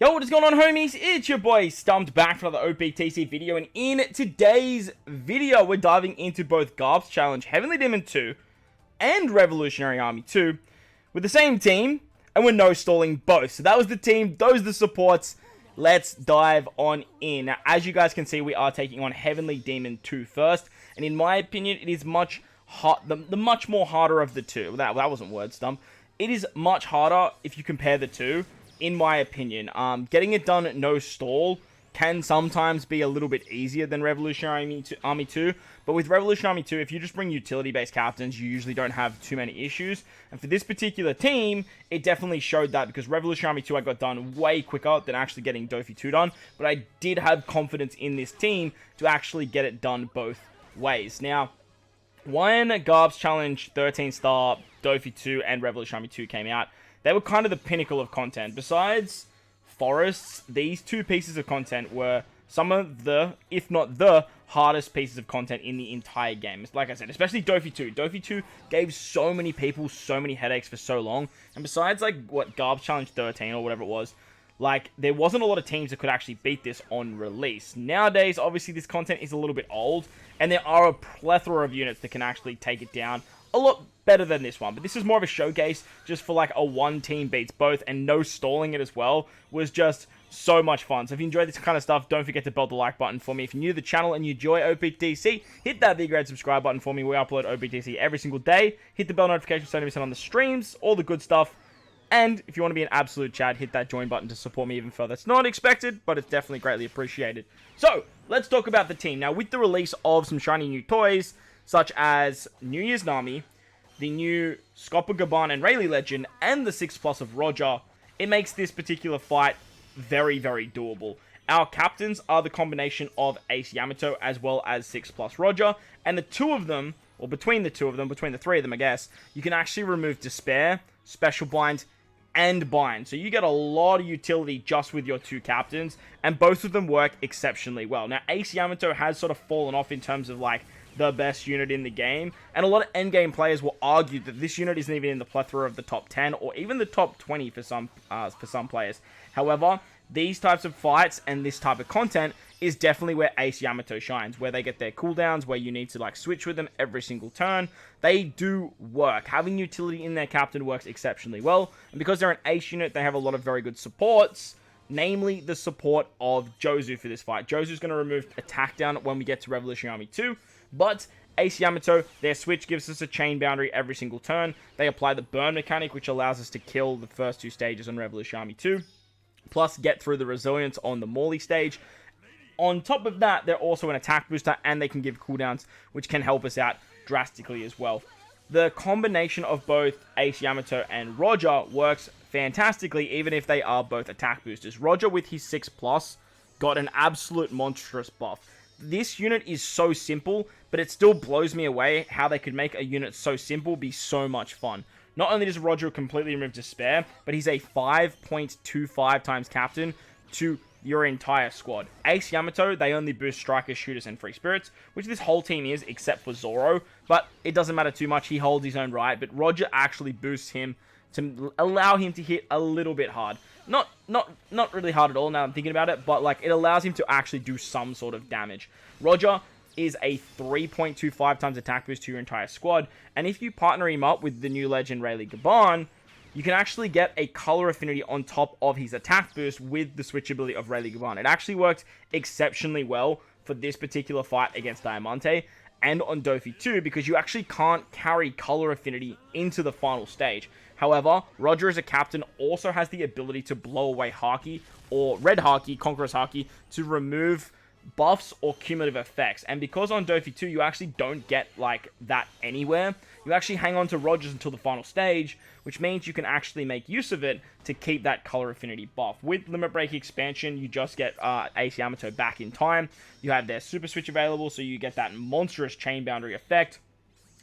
Yo, what is going on, homies? It's your boy StumpD back for another OPTC video, and in today's video, we're diving into both Garb's Challenge Heavenly Demon 2 and Revolutionary Army 2 with the same team, and we're no stalling both. So that was the team, those are the supports. Let's dive on in. Now, as you guys can see, we are taking on Heavenly Demon 2 first, and in my opinion, it is the much more harder of the two. That wasn't word stump. It is much harder if you compare the two. In my opinion, getting it done no stall can sometimes be a little bit easier than Revolutionary Army 2, but with Revolutionary Army 2, if you just bring utility-based captains, you usually don't have too many issues, and for this particular team, it definitely showed that, because Revolutionary Army 2 I got done way quicker than actually getting Doffy 2 done, but I did have confidence in this team to actually get it done both ways. Now, when Garb's Challenge 13-star, Doffy 2, and Revolutionary Army 2 came out, they were kind of the pinnacle of content. Besides Forests, these two pieces of content were some of the, if not the, hardest pieces of content in the entire game. Like I said, especially Doffy 2. Doffy 2 gave so many people so many headaches for so long. And besides, like, what, Garb's Challenge 13 or whatever it was, like, there wasn't a lot of teams that could actually beat this on release. Nowadays, obviously, this content is a little bit old, and there are a plethora of units that can actually take it down a lot better than this one, but this is more of a showcase just for like a one team beats both, and no stalling it as well was just so much fun. So if you enjoy this kind of stuff, don't forget to belt the like button for me. If you're new to the channel and you enjoy OPTC, hit that big red subscribe button for me. We upload OPTC every single day. Hit the bell notification so you don't miss out on the streams, all the good stuff. And if you want to be an absolute Chad, hit that join button to support me even further. It's not expected, but it's definitely greatly appreciated. So let's talk about the team. Now, with the release of some shiny new toys, such as New Year's Nami, the new Gaban and Rayleigh Legend, and the 6+ of Roger, it makes this particular fight very, very doable. Our captains are the combination of Ace Yamato as well as 6+ Roger, and the two of them, or between the three of them, I guess, you can actually remove Despair, Special Bind, and Bind. So you get a lot of utility just with your two captains, and both of them work exceptionally well. Now, Ace Yamato has sort of fallen off in terms of, like, the best unit in the game, and a lot of endgame players will argue that this unit isn't even in the plethora of the top 10 or even the top 20 for some players. However, these types of fights and this type of content is definitely where Ace Yamato shines, where they get their cooldowns, where you need to like switch with them every single turn. They do work. Having utility in their captain works exceptionally well, and because they're an Ace unit, they have a lot of very good supports, namely the support of Jozu for this fight. Jozu's going to remove attack down when we get to Revolutionary Army 2, but Ace Yamato, their switch gives us a chain boundary every single turn. They apply the burn mechanic, which allows us to kill the first two stages on Revolutionary Army 2, plus get through the resilience on the Morley stage. On top of that, they're also an attack booster, and they can give cooldowns, which can help us out drastically as well. The combination of both Ace Yamato and Roger works fantastically, even if they are both attack boosters. Roger, with his 6+, got an absolute monstrous buff. This unit is so simple, but it still blows me away how they could make a unit so simple be so much fun. Not only does Roger completely remove Despair, but he's a 5.25 times captain to your entire squad. Ace Yamato, they only boost strikers, shooters, and free spirits, which this whole team is, except for Zoro, but it doesn't matter too much. He holds his own right, but Roger actually boosts him to allow him to hit a little bit hard. Not really hard at all now I'm thinking about it, but like it allows him to actually do some sort of damage. Roger is a 3.25 times attack boost to your entire squad, and if you partner him up with the new legend Rayleigh Gaban, you can actually get a color affinity on top of his attack boost with the switchability of Rayleigh Gaban. It actually worked exceptionally well for this particular fight against Diamante and on Doffy 2, because you actually can't carry color affinity into the final stage. However, Roger as a captain also has the ability to blow away Haki, or Red Haki, Conqueror's Haki, to remove buffs or cumulative effects. And because on Doffy 2 you actually don't get like that anywhere, you actually hang on to Rogers until the final stage, which means you can actually make use of it to keep that color affinity buff. With Limit Break expansion, you just get Ace Yamato back in time. You have their super switch available, so you get that monstrous chain boundary effect.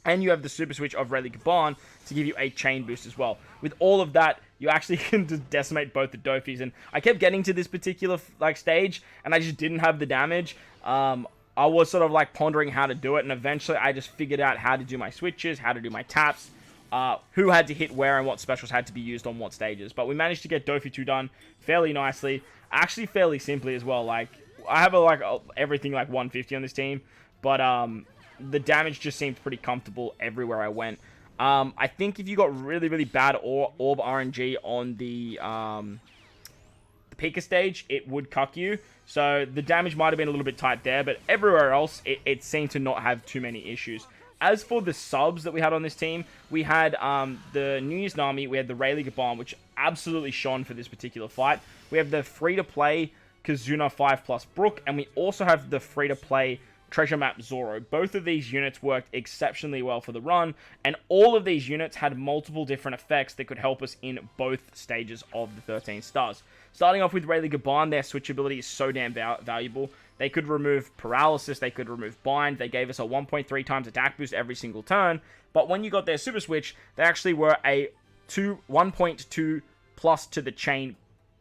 And you have the super switch of Rayleigh Gaban to give you a chain boost as well. With all of that, you actually can just decimate both the Doffys. And I kept getting to this particular like stage, and I just didn't have the damage. I was sort of like pondering how to do it, and eventually I just figured out how to do my switches, how to do my taps, who had to hit where and what specials had to be used on what stages. But we managed to get Doffy 2 done fairly nicely. Actually, fairly simply as well. Like, I have everything like 150 on this team, but the damage just seemed pretty comfortable everywhere I went. I think if you got really, really bad orb RNG on the Pika stage, it would cuck you. So the damage might have been a little bit tight there, but everywhere else, it seemed to not have too many issues. As for the subs that we had on this team, we had the New Year's Nami, we had the Rayleigh Gaban, which absolutely shone for this particular fight. We have the free-to-play Kazuna 5+ Brook, and we also have the free-to-play Treasure Map Zoro. Both of these units worked exceptionally well for the run, and all of these units had multiple different effects that could help us in both stages of the 13 stars. Starting off with Rayleigh Gaban, their switchability is so damn valuable. They could remove Paralysis, they could remove Bind, they gave us a 1.3 times attack boost every single turn, but when you got their Super Switch, they actually were a 1.2 plus to the chain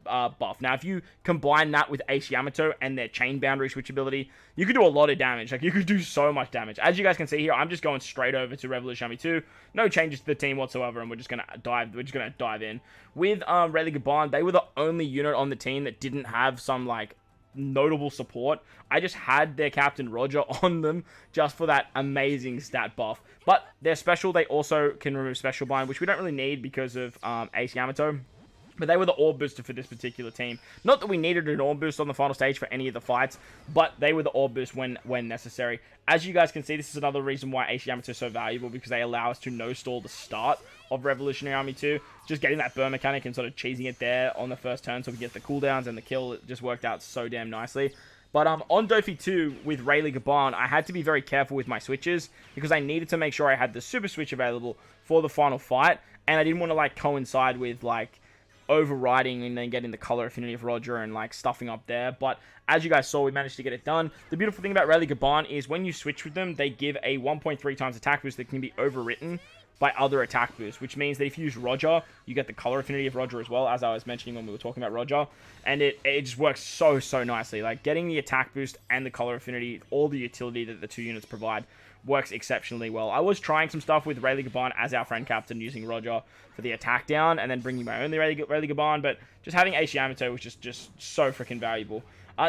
buff. Now, if you combine that with Ace Yamato and their chain boundary switchability, you could do a lot of damage. Like, you could do so much damage. As you guys can see here, I'm just going straight over to Revolution Army 2. No changes to the team whatsoever, and we're just gonna dive in. With Rayleigh Gaban, they were the only unit on the team that didn't have some, like, notable support. I just had their Captain Roger on them just for that amazing stat buff. But their special, they also can remove Special Bind, which we don't really need because of Ace Yamato. But they were the orb booster for this particular team. Not that we needed an orb boost on the final stage for any of the fights, but they were the orb boost when necessary. As you guys can see, this is another reason why Ace Yamato is so valuable, because they allow us to no-stall the start of Revolutionary Army 2. Just getting that burn mechanic and sort of cheesing it there on the first turn so we get the cooldowns and the kill, it just worked out so damn nicely. But on Doffy 2 with Rayleigh Gaban, I had to be very careful with my switches because I needed to make sure I had the Super Switch available for the final fight, and I didn't want to like coincide with like overriding and then getting the color affinity of Roger and like stuffing up there. But as you guys saw, we managed to get it done. The beautiful thing about Rayleigh Gaban is when you switch with them, they give a 1.3 times attack boost that can be overwritten by other attack boosts, which means that if you use Roger, you get the color affinity of Roger as well, as I was mentioning when we were talking about Roger, and it just works so nicely. Like, getting the attack boost and the color affinity, all the utility that the two units provide, works exceptionally well. I was trying some stuff with Rayleigh Gaban as our friend captain, using Roger for the attack down, and then bringing my own Rayleigh Gaban, but just having Ace Yamato was just so freaking valuable.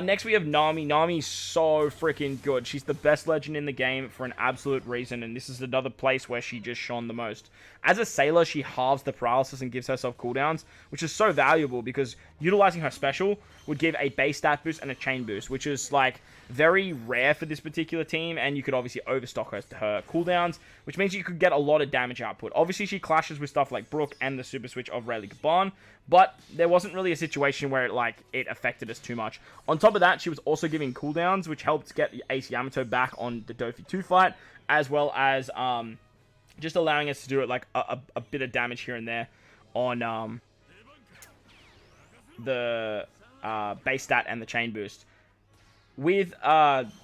Next we have Nami. Nami's so freaking good. She's the best legend in the game for an absolute reason, and this is another place where she just shone the most. As a sailor, she halves the paralysis and gives herself cooldowns, which is so valuable because utilizing her special would give a base stat boost and a chain boost, which is like very rare for this particular team, and you could obviously overstock her cooldowns, which means you could get a lot of damage output. Obviously, she clashes with stuff like Brook and the Super Switch of Rayleigh Gaban, but there wasn't really a situation where it affected us too much. On top of that, she was also giving cooldowns, which helped get Ace Yamato back on the Doffy 2 fight, as well as just allowing us to do it like a bit of damage here and there on the base stat and the chain boost. With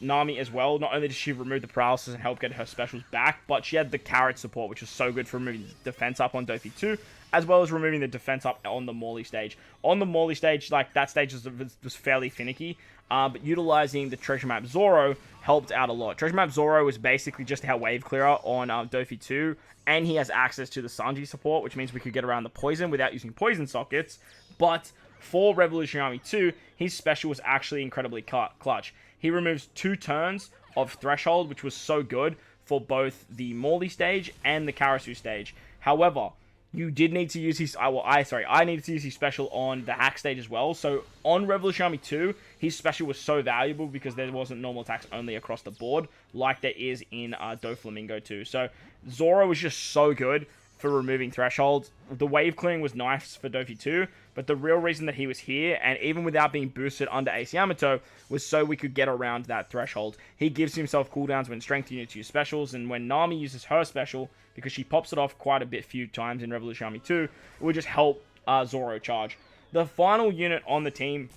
Nami as well, not only did she remove the paralysis and help get her specials back, but she had the carrot support, which was so good for removing defense up on Doffy 2, as well as removing the defense up on the Morley stage. On the Morley stage, like, that stage was fairly finicky, but utilizing the Treasure Map Zoro helped out a lot. Treasure Map Zoro was basically just our wave clearer on Doffy 2, and he has access to the Sanji support, which means we could get around the poison without using poison sockets, but for Revolutionary Army 2, his special was actually incredibly clutch. He removes 2 turns of Threshold, which was so good for both the Morley stage and the Karasu stage. However, you did need to use his... I needed to use his special on the hack stage as well. So on Revolutionary Army 2, his special was so valuable because there wasn't normal attacks only across the board like there is in Doflamingo 2. So Zoro was just so good for removing thresholds. The wave clearing was nice for Doffy 2, but the real reason that he was here, and even without being boosted under Ace Yamato, was so we could get around that threshold. He gives himself cooldowns when strength units use specials, and when Nami uses her special, because she pops it off quite a few times in Revolution Army 2, it would just help Zoro charge. The final unit on the team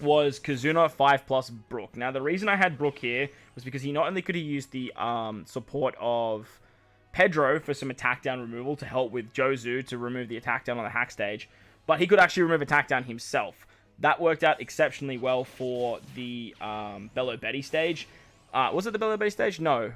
was Kazuna 5+ Brook. Now, the reason I had Brook here was because he not only could he use the support of Pedro for some attack down removal to help with Jozu to remove the attack down on the hack stage, but he could actually remove attack down himself. That worked out exceptionally well for the Bello Betty stage. Was it the Bello Betty stage? No.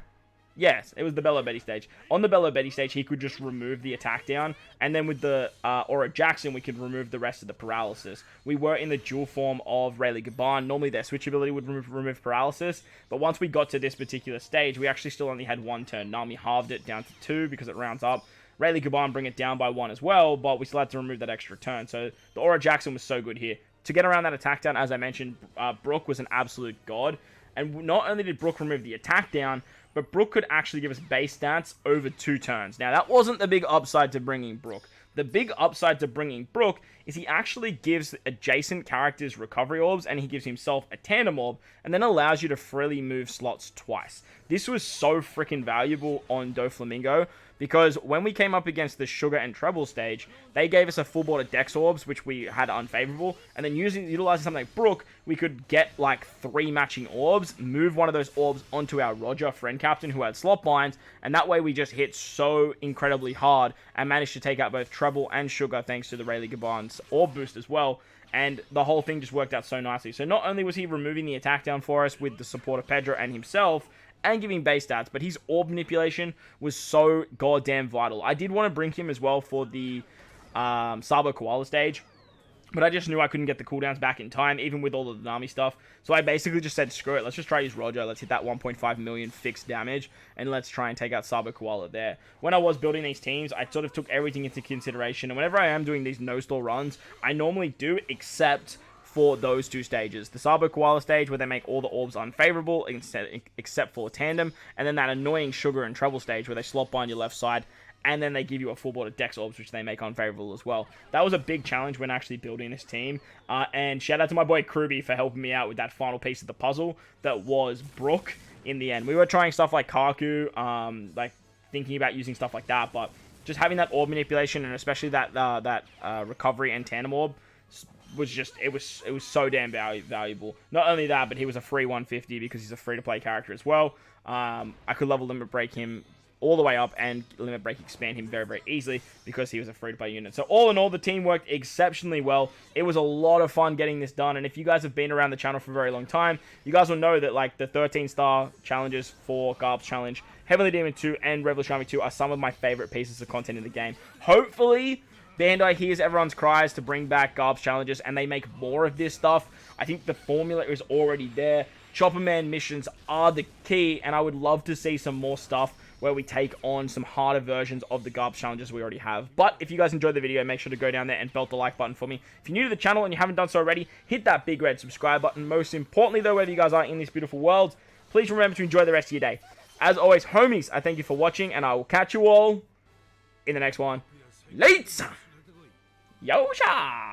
Yes, it was the Bello Betty stage. On the Bello Betty stage, he could just remove the attack down, and then with the Aura Jackson, we could remove the rest of the paralysis. We were in the dual form of Rayleigh Gaban. Normally, their switch ability would remove paralysis, but once we got to this particular stage, we actually still only had 1 turn. Nami halved it down to 2 because it rounds up. Rayleigh Gaban bring it down by 1 as well, but we still had to remove that extra turn. So the Aura Jackson was so good here. To get around that attack down, as I mentioned, Brook was an absolute god. And not only did Brook remove the attack down, but Brook could actually give us base stats over 2 turns. Now, that wasn't the big upside to bringing Brook. The big upside to bringing Brook is he actually gives adjacent characters recovery orbs, and he gives himself a tandem orb, and then allows you to freely move slots twice. This was so freaking valuable on Doflamingo, because when we came up against the Sugar and Treble stage, they gave us a full board of Dex Orbs, which we had unfavorable, and then utilizing something like Brook, we could get like 3 matching orbs, move one of those orbs onto our Roger, friend captain, who had slot binds, and that way we just hit so incredibly hard, and managed to take out both Treble and Sugar, thanks to the Rayleigh Gaban's orb boost as well, and the whole thing just worked out so nicely. So not only was he removing the attack down for us with the support of Pedro and himself, and giving base stats, but his orb manipulation was so goddamn vital. I did want to bring him as well for the Sabo Koala stage, but I just knew I couldn't get the cooldowns back in time, even with all the Nami stuff. So I basically just said, screw it, let's just try use Roger, let's hit that 1.5 million fixed damage, and let's try and take out Sabo Koala there. When I was building these teams, I sort of took everything into consideration, and whenever I am doing these no-stall runs, I normally do, except for those 2 stages. The Sabo Koala stage, where they make all the orbs unfavorable, except for Tandem, and then that annoying Sugar and Treble stage, where they slot bind your left side, and then they give you a full board of Dex Orbs, which they make unfavorable as well. That was a big challenge when actually building this team, and shout out to my boy Kruby for helping me out with that final piece of the puzzle that was Brook in the end. We were trying stuff like Kaku, like thinking about using stuff like that, but just having that orb manipulation, and especially that recovery and Tandem Orb, was just, it was so damn valuable. Not only that, but he was a free 150 because he's a free-to-play character as well. I could level limit break him all the way up and limit break expand him very, very easily because he was a free-to-play unit. So all in all, the team worked exceptionally well. It was a lot of fun getting this done, and if you guys have been around the channel for a very long time, you guys will know that like the 13-star challenges for Garb's Challenge, Heavenly Demon 2, and Revolution Army 2 are some of my favorite pieces of content in the game. Hopefully Bandai hears everyone's cries to bring back Garb's challenges, and they make more of this stuff. I think the formula is already there. Chopper Man missions are the key, and I would love to see some more stuff where we take on some harder versions of the Garb's challenges we already have. But if you guys enjoyed the video, make sure to go down there and belt the like button for me. If you're new to the channel and you haven't done so already, hit that big red subscribe button. Most importantly, though, wherever you guys are in this beautiful world, please remember to enjoy the rest of your day. As always, homies, I thank you for watching, and I will catch you all in the next one. Later! Yosha!